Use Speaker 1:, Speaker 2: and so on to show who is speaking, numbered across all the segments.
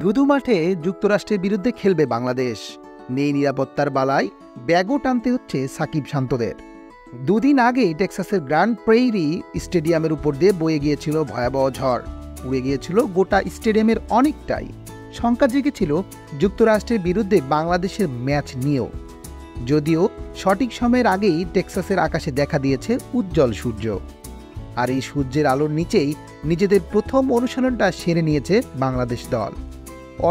Speaker 1: ধুধু মাঠে যুক্তরাষ্ট্রের বিরুদ্ধে খেলবে বাংলাদেশ। নেই নিরাপত্তার বালায়, ব্যাগও টানতে হচ্ছে সাকিব শান্তদের। দুদিন আগেই টেক্সাসের গ্র্যান্ড প্রেইরি স্টেডিয়ামের উপর দিয়ে বয়ে গিয়েছিল ভয়াবহ ঝড়। উড়ে গিয়েছিল গোটা স্টেডিয়ামের অনেকটাই। শঙ্কা জেগেছিল যুক্তরাষ্ট্রের বিরুদ্ধে বাংলাদেশের ম্যাচ নিয়েও। যদিও সঠিক সময়ের আগেই টেক্সাসের আকাশে দেখা দিয়েছে উজ্জ্বল সূর্য। আর এই সূর্যের আলোর নিচেই নিজেদের প্রথম অনুশীলনটা সেরে নিয়েছে বাংলাদেশ দল।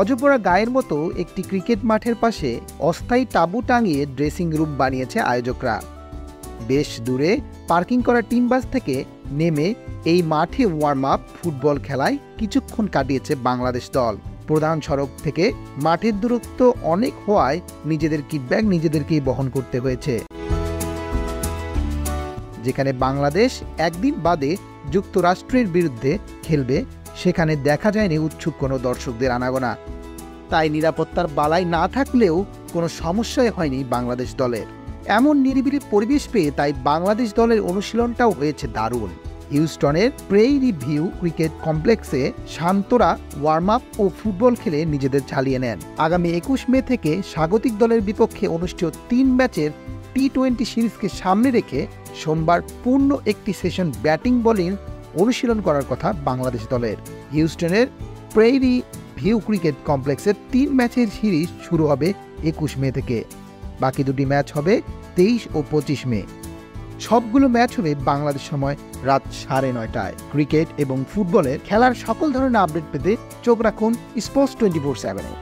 Speaker 1: অজপরা গায়ের মতো একটি ক্রিকেট মাঠের পাশে অস্থায়ী তাঁবু টাঙিয়ে ড্রেসিং রুম বানিয়েছে আয়োজকরা। বেশ দূরে পার্কিং করা টিম বাস থেকে নেমে এই মাঠে ওয়ার্ম আপ ফুটবল খেলায় কিছুক্ষণ কাটিয়েছে বাংলাদেশ দল। প্রধান সড়ক থেকে মাঠের দূরত্ব অনেক হওয়ায় নিজেদের কিটব্যাগ নিজেদেরকেই বহন করতে হয়েছে। যেখানে বাংলাদেশ একদিন বাদে যুক্তরাষ্ট্রের বিরুদ্ধে খেলবে, সেখানে দেখা যায়নি উৎসুক কোনো দর্শকদের আনাগোনা। তাই নিরাপত্তার বালাই না থাকলেও কোনো সমস্যাই হয়নি বাংলাদেশ দলের। এমন নিরিবিলি পরিবেশ পেয়ে তাই বাংলাদেশ দলের অনুশীলনটাও হয়েছে দারুণ। হিউস্টনের প্রেইরি ভিউ ক্রিকেট কমপ্লেক্সে শান্তরা ওয়ার্ম আপ ও ফুটবল খেলে নিজেদের চালিয়ে নেন। আগামী 21 মে থেকে স্বাগতিক দলের বিপক্ষে অনুষ্ঠিত 3 ম্যাচের টি-20 সিরিজকে সামনে রেখে সোমবার পূর্ণ একটি সেশন ব্যাটিং বোলিং অনুশীলন করার কথা বাংলাদেশ দলের। হিউস্টনের প্রেইরি ভিউ ক্রিকেট কমপ্লেক্সের 3 ম্যাচের সিরিজ শুরু হবে 21 মে থেকে। বাকি 2টি ম্যাচ হবে 23 ও 25 মে। সবগুলো ম্যাচ হবে বাংলাদেশ সময় রাত 9:30টায়। ক্রিকেট এবং ফুটবলের খেলার সকল ধরনের আপডেট পেতে চোখ রাখুন স্পোর্টস 24/7-এ।